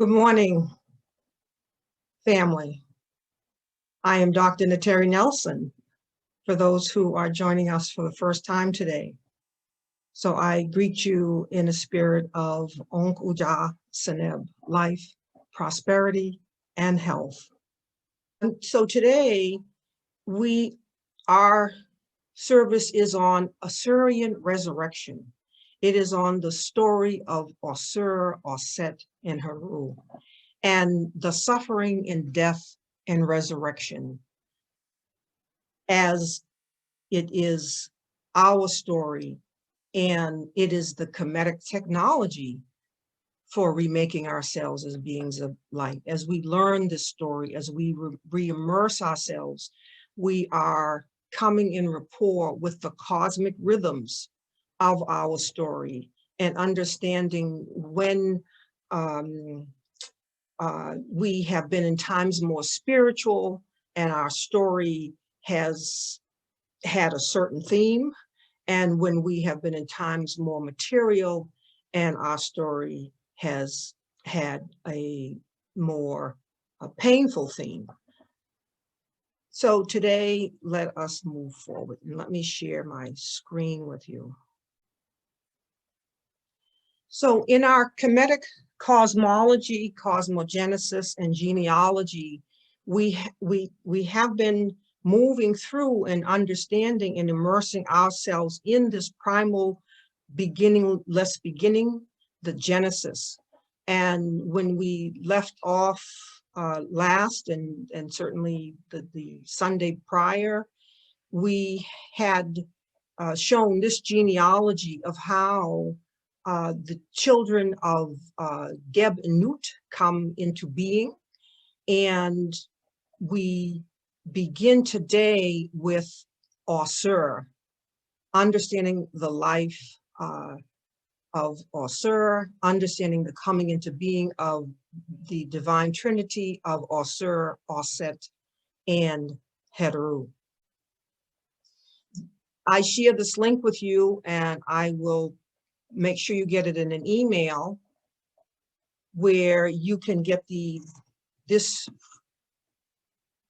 Good morning, family. I am Dr. Nteri Nelson, for those who are joining us for the first time today. So I greet you in a spirit of Onk Uja Seneb, life, prosperity, and health. And so today, our service is on Ausurian resurrection. It is on the story of Ausur, Auset, and Heru, and the suffering and death and resurrection, as it is our story, and it is the Kemetic technology for remaking ourselves as beings of light. As we learn this story, as we re-immerse ourselves, we are coming in rapport with the cosmic rhythms of our story and understanding when we have been in times more spiritual and our story has had a certain theme, and when we have been in times more material and our story has had a more painful theme. So today, let us move forward, and let me share my screen with you. So in our Kemetic cosmology, cosmogenesis, and genealogy, we have been moving through and understanding and immersing ourselves in this primal beginningless beginning, the Genesis. And when we left off last, and certainly the Sunday prior, we had shown this genealogy of how the children of Geb and Nut come into being. And we begin today with Ausur, understanding the life of Ausur, understanding the coming into being of the divine trinity of Ausur, Auset, and Heru. I share this link with you, and I will make sure you get it in an email where you can get this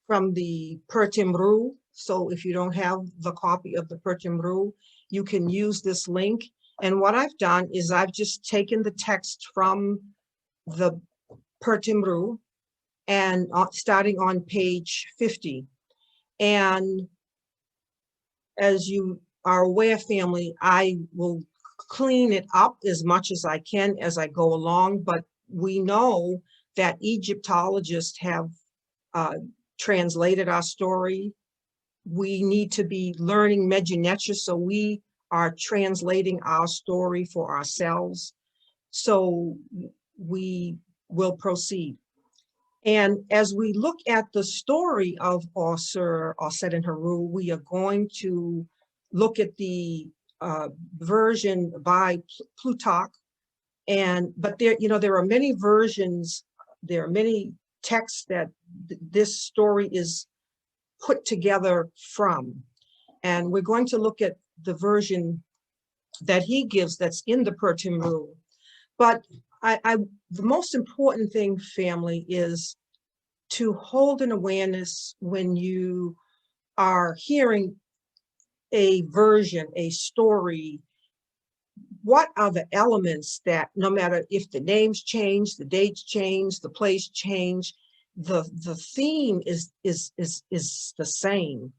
from the Pertimru. So if you don't have the copy of the Pertimru, you can use this link. And what I've done is I've just taken the text from the Pertimru and starting on page 50. And as you are aware, family, I will clean it up as much as I can as I go along, but we know that Egyptologists have translated our story. We need to be learning Medjugorje, so we are translating our story for ourselves. So we will proceed. And as we look at the story of Ausur, Auset, and Heru, we are going to look at the version by Plutarch. But there are many versions, there are many texts that this story is put together from. And we're going to look at the version that he gives that's in the Pertimru. But the most important thing, family, is to hold an awareness when you are hearing a version, a story. What are the elements that, no matter if the names change, the dates change, the place change, the theme is the same.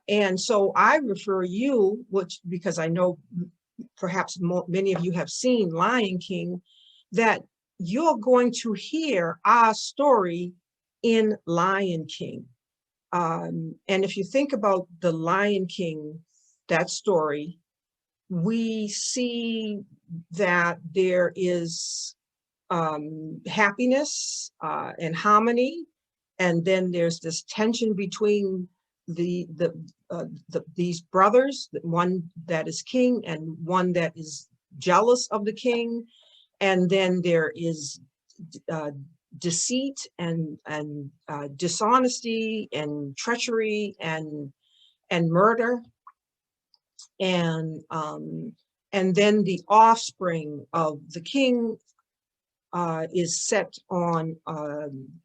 And so I refer you, because I know perhaps many of you have seen Lion King, that you're going to hear our story in Lion King. And if you think about the Lion King, that story, we see that there is happiness and harmony, and then there's this tension between these brothers, one that is king and one that is jealous of the king, and then there is deceit and dishonesty and treachery and murder, and then the offspring of the king is set on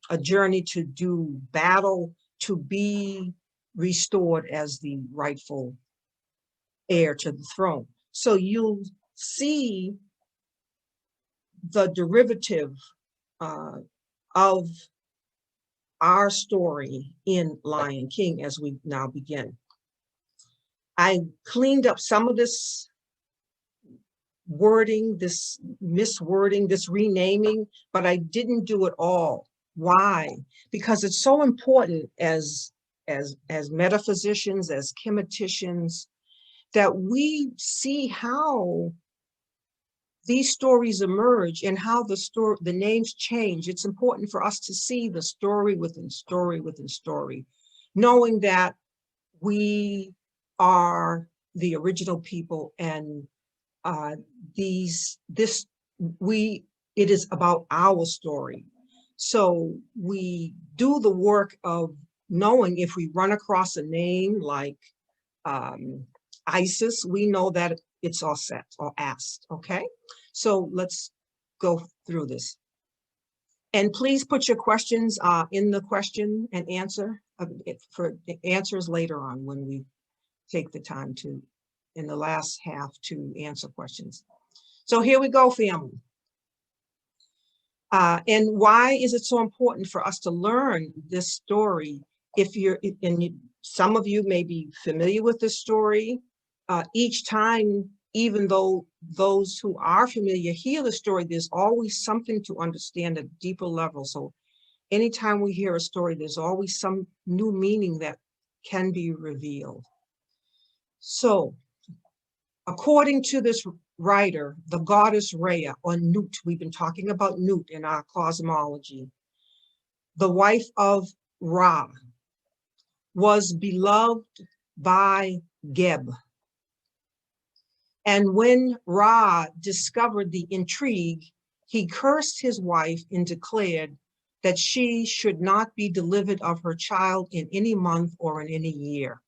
a journey to do battle to be restored as the rightful heir to the throne. So you'll see the derivative of our story in Lion King as we now begin. I cleaned up some of this wording, this miswording, this renaming, but I didn't do it all. Why? Because it's so important as metaphysicians, as chemeticians, that we see how these stories emerge and how the names change. It's important for us to see the story within story within story, knowing that we are the original people, and it is about our story. So we do the work of knowing if we run across a name like Isis, we know that it's Auset or asked, okay? So let's go through this. And please put your questions in the question and answer for answers later on when we take the time to, in the last half, to answer questions. So here we go, family. And why is it so important for us to learn this story? Some of you may be familiar with this story. Each time, even though those who are familiar hear the story, there's always something to understand at a deeper level. So anytime we hear a story, there's always some new meaning that can be revealed. So according to this writer, the goddess Rhea, or Nut, we've been talking about Nut in our cosmology, the wife of Ra, was beloved by Geb. And when Ra discovered the intrigue, he cursed his wife and declared that she should not be delivered of her child in any month or in any year.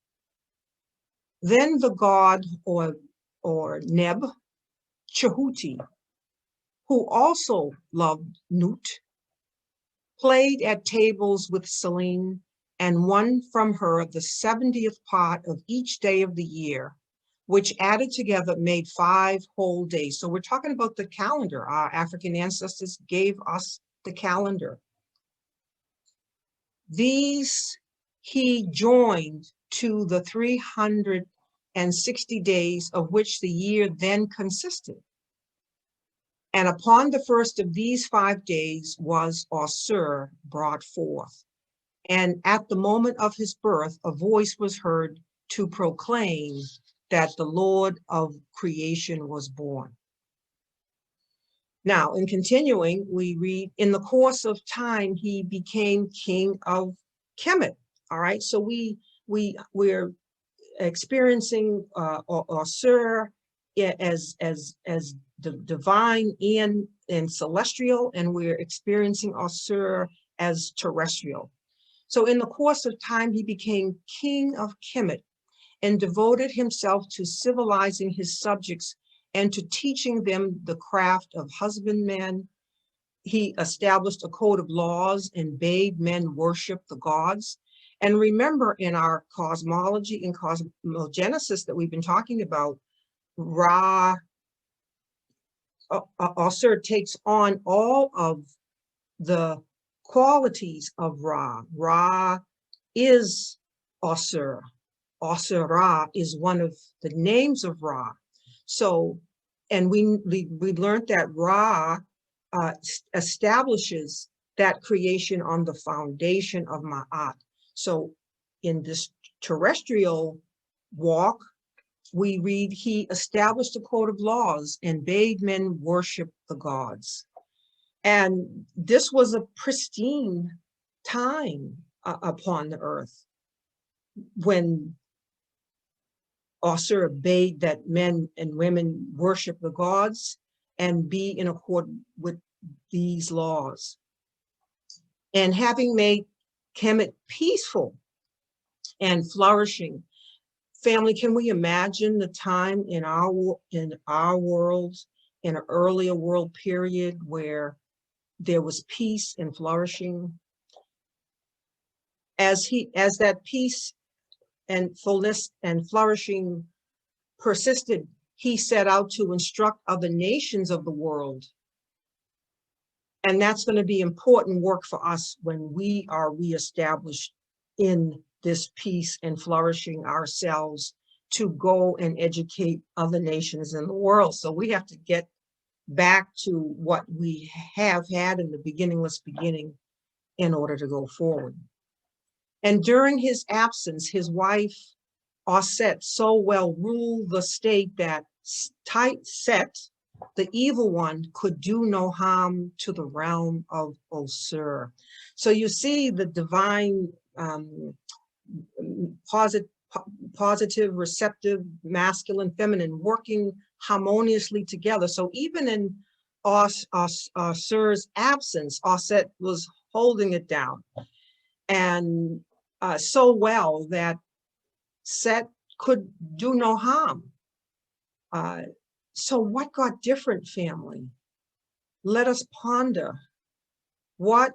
Then the god, or Neb, Chehuti, who also loved Nut, played at tables with Selene and won from her the 70th part of each day of the year, which added together made 5 whole days. So we're talking about the calendar. Our African ancestors gave us the calendar. These he joined to the 360 days of which the year then consisted. And upon the first of these 5 days was Ausur brought forth. And at the moment of his birth, a voice was heard to proclaim that the Lord of creation was born. Now, in continuing, we read, in the course of time, he became king of Kemet. All right, so we're experiencing Ausur as the divine and celestial, and we're experiencing Ausur as terrestrial. So in the course of time, he became king of Kemet and devoted himself to civilizing his subjects and to teaching them the craft of husbandman. He established a code of laws and bade men worship the gods. And remember, in our cosmology and cosmogenesis that we've been talking about, Ra, Ausur takes on all of the qualities of Ra. Ra is Ausur. Ausur Ra is one of the names of Ra. So, and we learned that Ra establishes that creation on the foundation of Ma'at. So in this terrestrial walk, we read, he established a code of laws and bade men worship the gods. And this was a pristine time upon the earth when Ausur bade that men and women worship the gods and be in accord with these laws. And having made Kemet peaceful and flourishing, family, can we imagine the time in our world, in an earlier world period, where there was peace and flourishing. As that peace and fullness and flourishing persisted, he set out to instruct other nations of the world. And that's going to be important work for us when we are reestablished in this peace and flourishing ourselves, to go and educate other nations in the world. So we have to get back to what we have had in the beginningless beginning in order to go forward. And during his absence, his wife, Auset, so well ruled the state that tight set, the evil one, could do no harm to the realm of Ausur. So you see the divine positive, receptive, masculine, feminine, working harmoniously together. So even in Ausur's absence, Auset was holding it down, and so well that Set could do no harm. So what got different, family? Let us ponder, what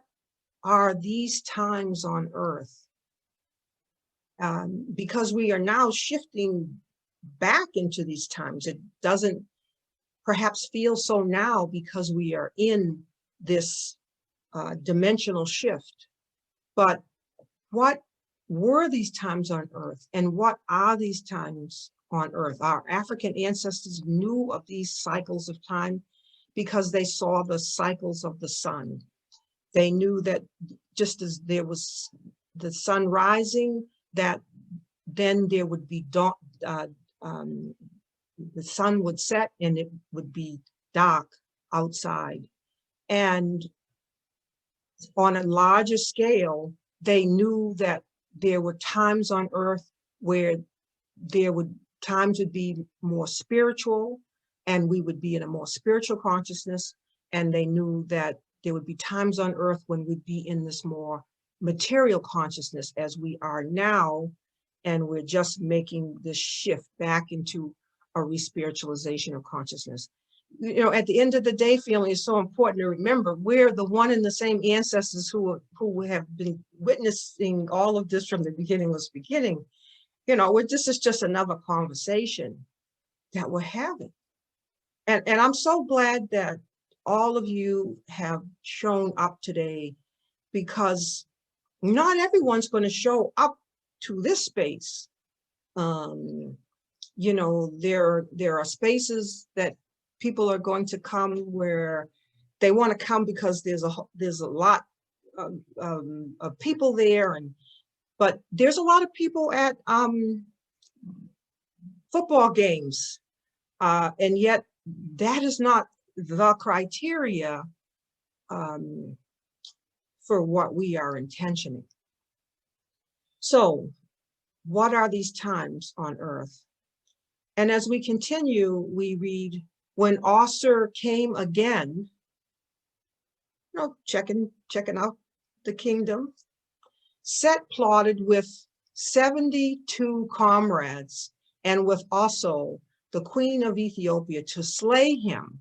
are these times on earth? Because we are now shifting back into these times. It doesn't perhaps feel so now because we are in this dimensional shift. But what were these times on earth, and what are these times on earth? Our African ancestors knew of these cycles of time because they saw the cycles of the sun. They knew that just as there was the sun rising, that then there would be dawn, the sun would set and it would be dark outside. And on a larger scale, they knew that there were times on earth where times would be more spiritual, and we would be in a more spiritual consciousness. And they knew that there would be times on earth when we'd be in this more material consciousness as we are now. And we're just making this shift back into a re-spiritualization of consciousness. You know, at the end of the day, family, is so important to remember we're the one and the same ancestors who have been witnessing all of this from the beginningless beginning. You know, this is just another conversation that we're having. And I'm so glad that all of you have shown up today, because not everyone's going to show up to this space. You know, there are spaces that people are going to come where they want to come because there's a lot of people there, but there's a lot of people at football games, and yet that is not the criteria for what we are intentioning. So what are these times on earth? And as we continue, we read, when Ausur came again, you know, checking out the kingdom, Set plotted with 72 comrades and with also the queen of Ethiopia to slay him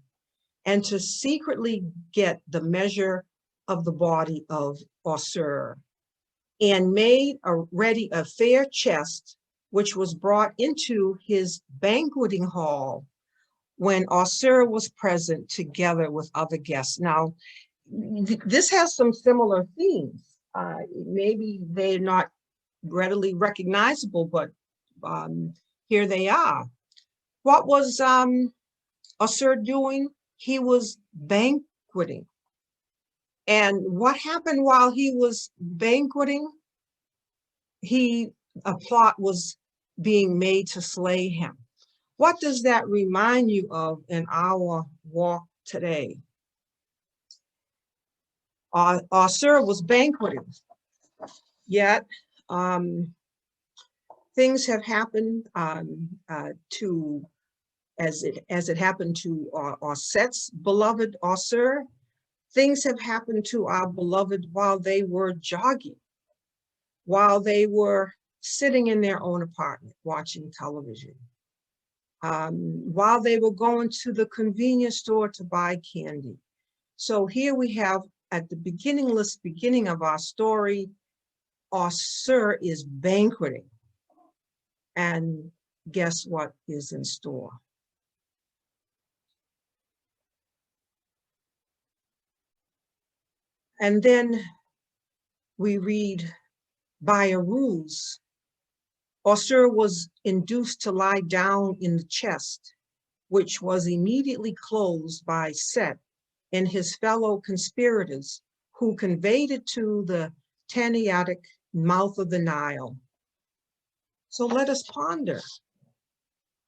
and to secretly get the measure of the body of Ausur, and made ready a fair chest, which was brought into his banqueting hall when Ausur was present together with other guests. Now, this has some similar themes. Maybe they're not readily recognizable, but here they are. What was Ausur doing? He was banqueting. And what happened while he was banqueting? A plot was being made to slay him. What does that remind you of in our walk today? Ausur was banqueting, yet things have happened as it happened to Auset's beloved Ausur. Things have happened to our beloved while they were jogging, while they were sitting in their own apartment watching television, while they were going to the convenience store to buy candy. So here we have at the beginning of our story, Ausur is banqueting. And guess what is in store? And then we read, by a ruse, Ausur was induced to lie down in the chest, which was immediately closed by Set and his fellow conspirators, who conveyed it to the Tanaitic mouth of the Nile. So let us ponder,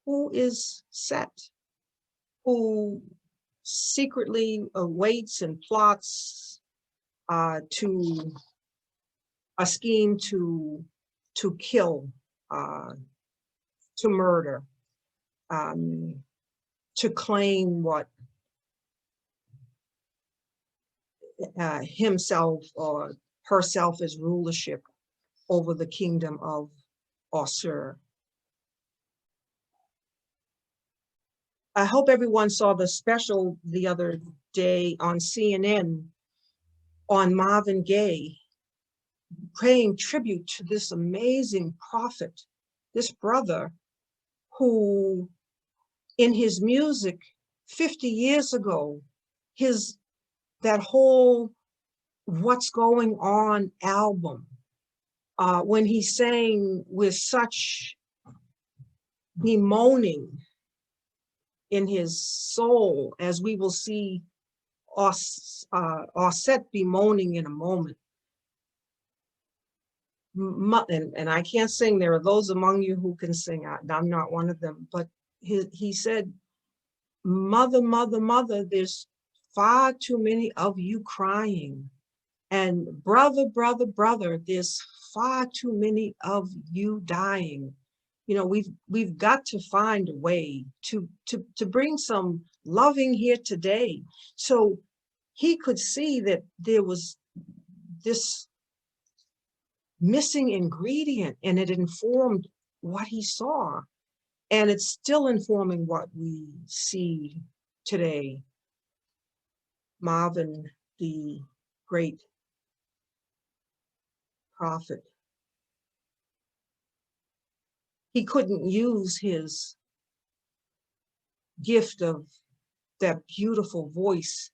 who is Set, who secretly waits and plots to a scheme to kill, to murder, to claim what himself or herself as rulership over the kingdom of Ausur. I hope everyone saw the special the other day on CNN on Marvin Gaye, paying tribute to this amazing prophet, this brother who in his music 50 years ago, that whole What's Going On album, when he sang with such bemoaning in his soul, as we will see Auset bemoaning in a moment. And I can't sing, there are those among you who can sing, I'm not one of them, but he said, mother, mother, mother, there's far too many of you crying. And brother, brother, brother, there's far too many of you dying. You know, we've got to find a way to bring some loving here today. So he could see that there was this missing ingredient, and it informed what he saw. And it's still informing what we see today. Marvin, the great prophet, he couldn't use his gift of that beautiful voice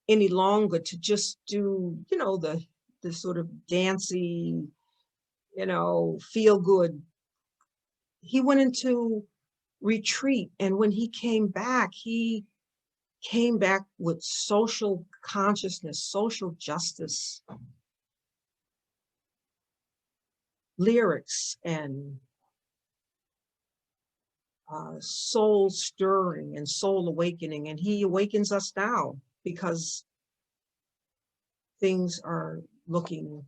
any longer to just do, you know, the sort of dancey, you know, feel good. He went into retreat, and when he came back with social consciousness, social justice lyrics, and soul stirring and soul awakening. And he awakens us now, because things are looking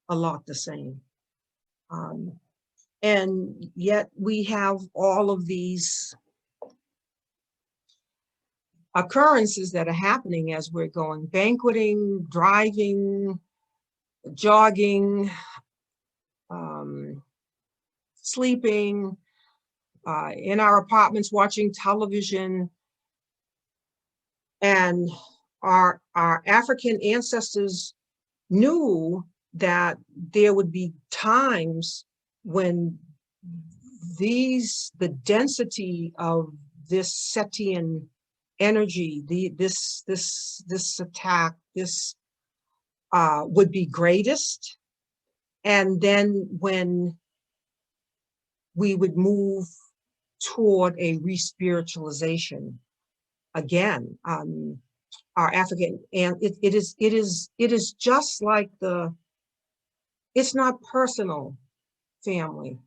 a lot the same. And yet we have all of these occurrences that are happening as we're going banqueting, driving, jogging, sleeping, in our apartments watching television. And our African ancestors knew that there would be times when the density of this Setian energy, this attack, would be greatest. And then when we would move toward a re-spiritualization again, our African, and it is just like it's not personal, family.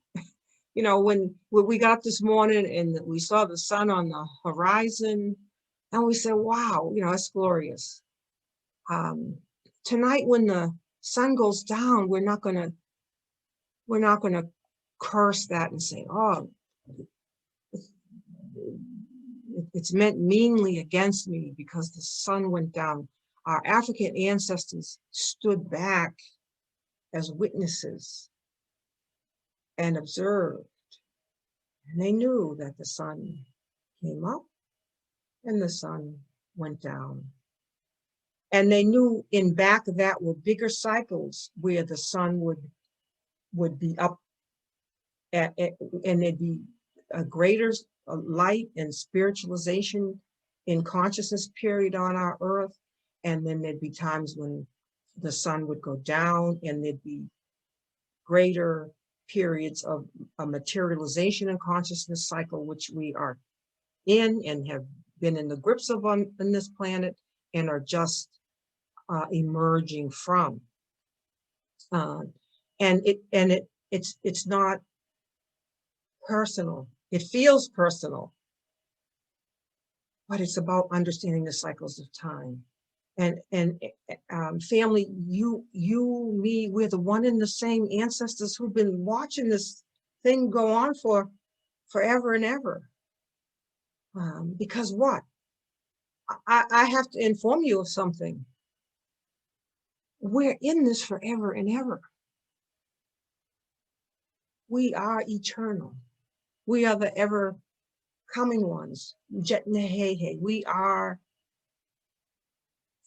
You know, when we got up this morning and we saw the sun on the horizon, and we said, wow, you know, it's glorious. Tonight, when the sun goes down, we're not gonna curse that and say, oh, it's meant meanly against me because the sun went down. Our African ancestors stood back as witnesses and observed. And they knew that the sun came up and the sun went down. And they knew in back of that were bigger cycles where the sun would be up and there'd be a greater light and spiritualization in consciousness period on our earth. And then there'd be times when the sun would go down and there'd be greater periods of a materialization in consciousness cycle, which we are in and have been in the grips of on this planet and are just emerging from. And it's not personal. It feels personal, but it's about understanding the cycles of time. And family, you, me, we're the one and the same ancestors who've been watching this thing go on for forever and ever. Because what? I have to inform you of something. We're in this forever and ever. We are eternal. We are the ever coming ones. We are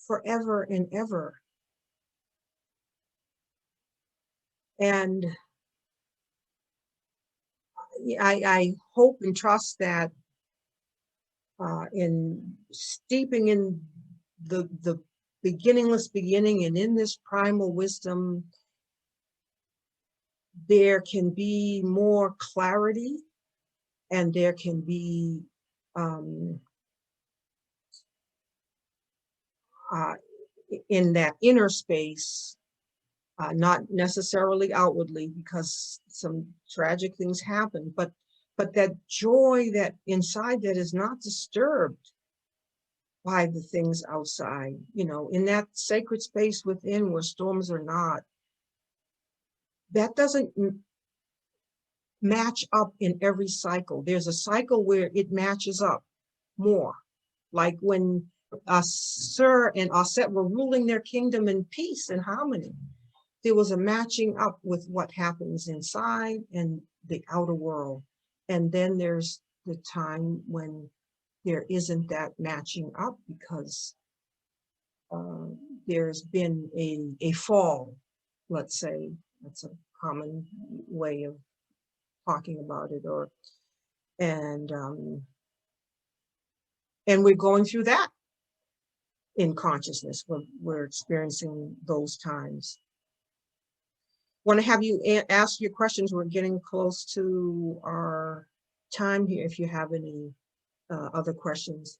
forever and ever. And I hope and trust that in steeping in the beginningless beginning and in this primal wisdom, there can be more clarity and there can be in that inner space, not necessarily outwardly because some tragic things happen, but that joy that inside that is not disturbed by the things outside, you know, in that sacred space within where storms are not, that doesn't match up in every cycle. There's a cycle where it matches up more, like when Ausur and Auset were ruling their kingdom in peace and harmony. There was a matching up with what happens inside and the outer world. And then there's the time when there isn't that matching up because there's been a fall, let's say. That's a common way of talking about it, and we're going through that in consciousness. We're experiencing those times. Want to have you ask your questions. We're getting close to our time here if you have any other questions.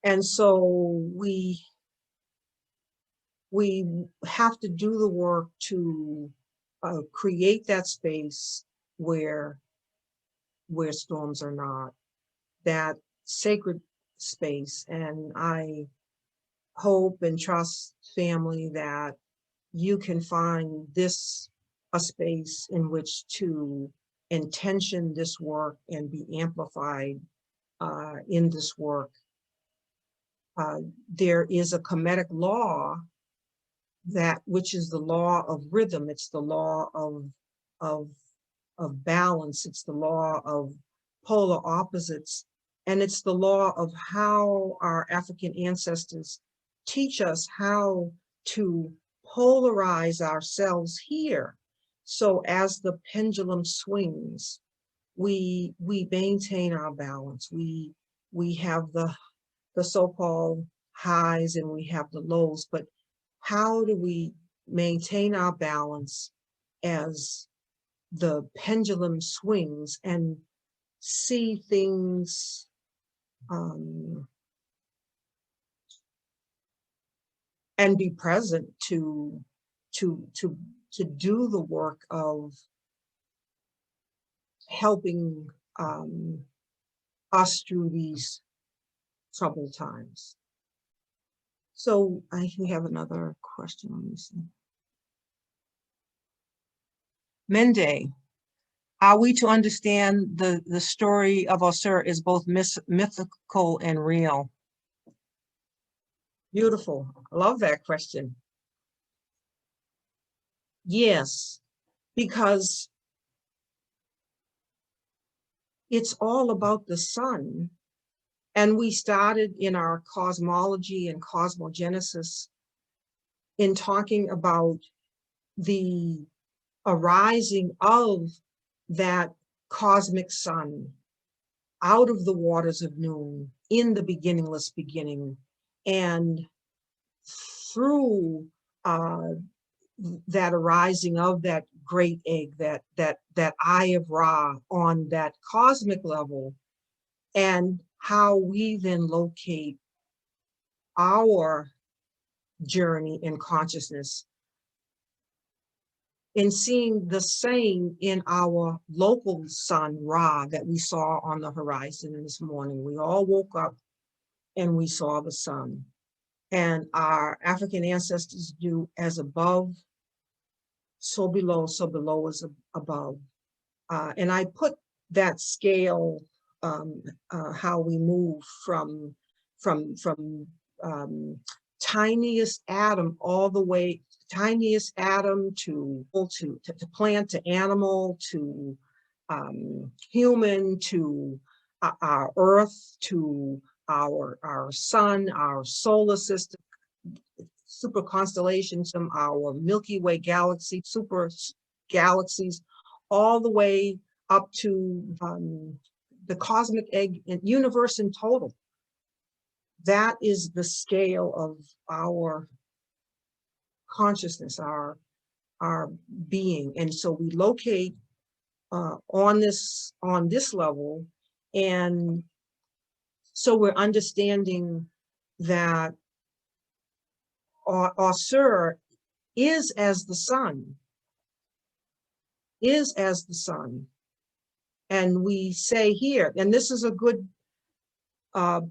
And so we have to do the work to create that space where storms are not, that sacred space. And I hope and trust, family, that you can find this a space in which to intention this work and be amplified in this work. There is a Kemetic law which is the law of rhythm. It's the law of balance. It's the law of polar opposites. And it's the law of how our African ancestors teach us how to polarize ourselves here. So as the pendulum swings, we maintain our balance. We have the so-called highs and we have the lows, but how do we maintain our balance as the pendulum swings and see things and be present to do the work of helping us through these troubled times. So we have another question on this. Mende, are we to understand the story of Ausur is both mythical and real? Beautiful. I love that question. Yes, because it's all about the sun And we started in our cosmology and cosmogenesis in talking about the arising of that cosmic sun out of the waters of noon in the beginningless beginning, and through that arising of that great egg, that eye of Ra on that cosmic level, and how we then locate our journey in consciousness in seeing the same in our local sun, Ra, that we saw on the horizon this morning. We all woke up and we saw the sun. And our African ancestors do as above, so below is above. And I put that scale, how we move from tiniest atom all the way, tiniest atom to plant, to animal, to human, to our earth, to our sun, our solar system, super constellations, our Milky Way galaxy, super galaxies, all the way up to the cosmic egg and universe in total. That is the scale of our consciousness, our being. And so we locate on this level, and so we're understanding that Ausur is as the sun, And we say here, and this is a good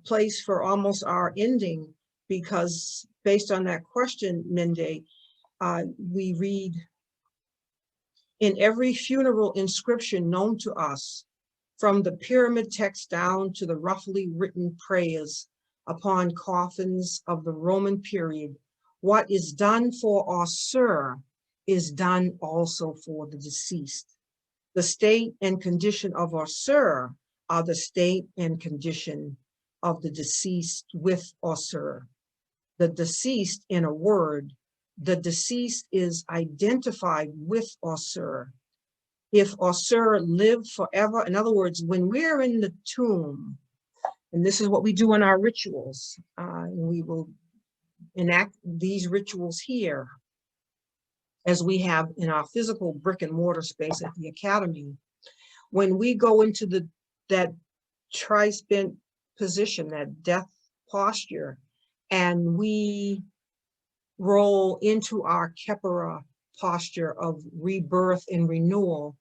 place for almost our ending, because based on that question, Mende, we read, in every funeral inscription known to us, from the pyramid text down to the roughly written prayers upon coffins of the Roman period, what is done for Ausur is done also for the deceased. The state and condition of Ausur are the state and condition of the deceased with Ausur. The deceased, in a word, the deceased is identified with Ausur. If Ausur lived forever, in other words, when we're in the tomb, and this is what we do in our rituals, we will enact these rituals here, as we have in our physical brick and mortar space at the academy. When we go into that tri-spent position, that death posture, and we roll into our Kepara posture of rebirth and renewal,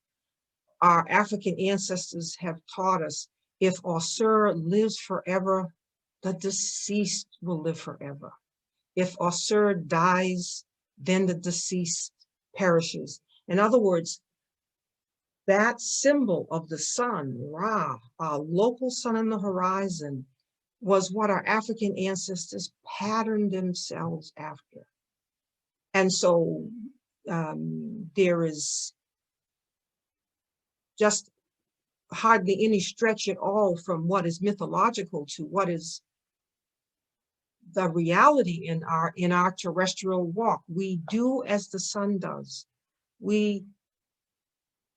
our African ancestors have taught us, if Ausur lives forever, the deceased will live forever. If Ausur dies, then the deceased perishes. In other words, that symbol of the sun, Ra, our local sun on the horizon, was what our African ancestors patterned themselves after. And so there is just hardly any stretch at all from what is mythological to what is the reality in our terrestrial walk. We do as the sun does. We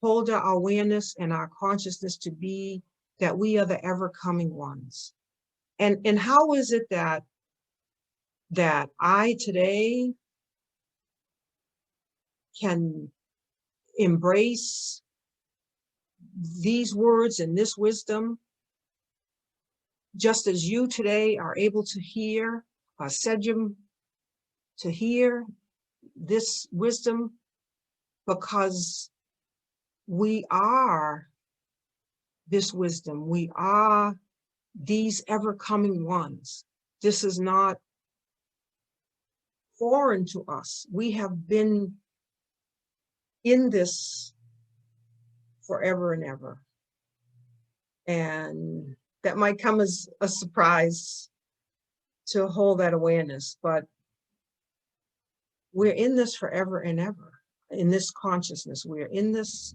hold our awareness and our consciousness to be that we are the ever coming ones. And how is it that I today can embrace these words and this wisdom, just as you today are able to hear, Sejum, to hear this wisdom, because we are this wisdom. We are these ever coming ones. This is not foreign to us. We have been in this forever and ever. And that might come as a surprise to hold that awareness, but we're in this forever and ever. In this consciousness, we're in this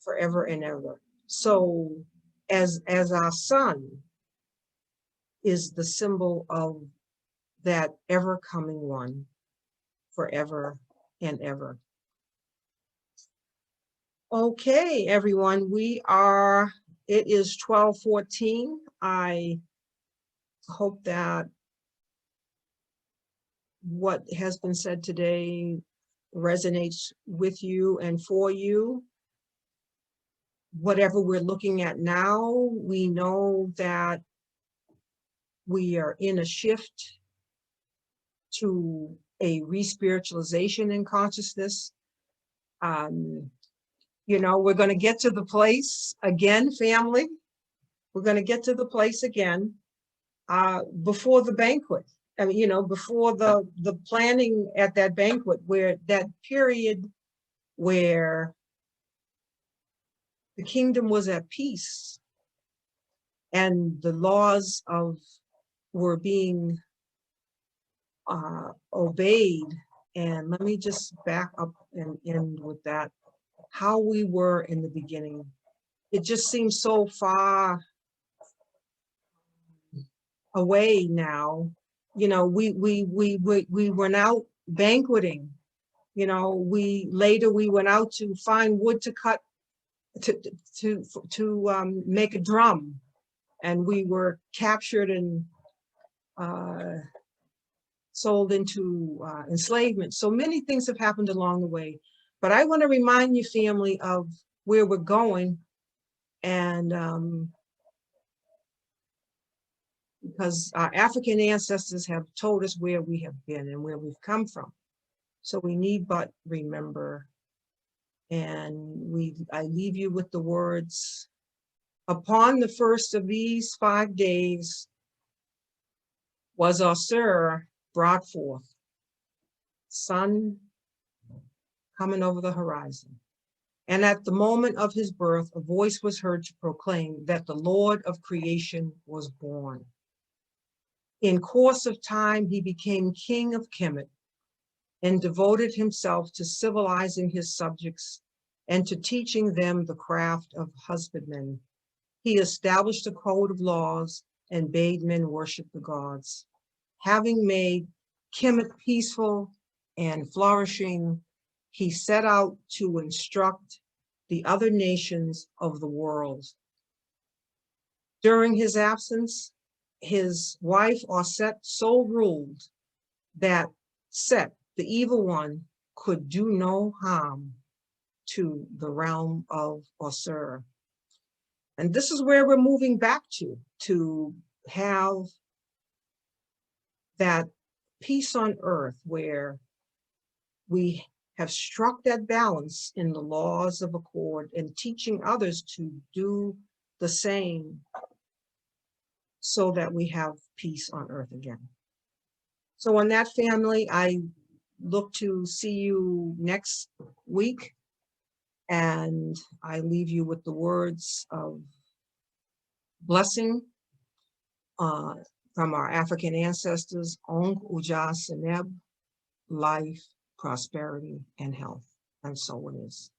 forever and ever. So as our sun, is the symbol of that ever coming one forever and ever. Okay, everyone, it is 12:14. I hope that what has been said today resonates with you and for you. Whatever we're looking at now, we know that we are in a shift to a re-spiritualization in consciousness. You know, we're going to get to the place again, family. We're going to get to the place again before the banquet. I mean, you know, before the planning at that banquet, where that period where the kingdom was at peace and the laws were being obeyed. And let me just back up and end with that. How we were in the beginning. It just seems so far away now. You know, we went out banqueting. You know, later we went out to find wood to cut to make a drum, and we were captured and sold into enslavement. So many things have happened along the way. But I want to remind you, family, of where we're going, and because our African ancestors have told us where we have been and where we've come from. So we need but remember. And I leave you with the words, upon the first of these 5 days was Ausur brought forth, sun coming over the horizon. And at the moment of his birth, a voice was heard to proclaim that the Lord of creation was born. In course of time, he became king of Kemet and devoted himself to civilizing his subjects and to teaching them the craft of husbandmen. He established a code of laws and bade men worship the gods. Having made Kemet peaceful and flourishing, he set out to instruct the other nations of the world. During his absence, his wife Auset so ruled that Set, the evil one, could do no harm to the realm of Ausur. And this is where we're moving back to have that peace on earth where we have struck that balance in the laws of accord and teaching others to do the same so that we have peace on earth again. So on that, family, I look to see you next week, and I leave you with the words of blessing from our African ancestors, Ong Uja Seneb, life, prosperity, and health. And so it is.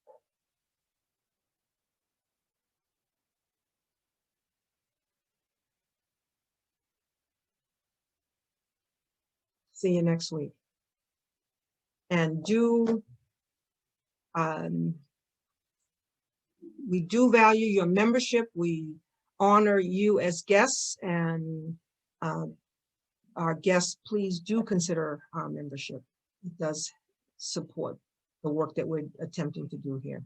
See you next week. And we do value your membership. We honor you as guests, and our guests, please do consider our membership. It does support the work that we're attempting to do here.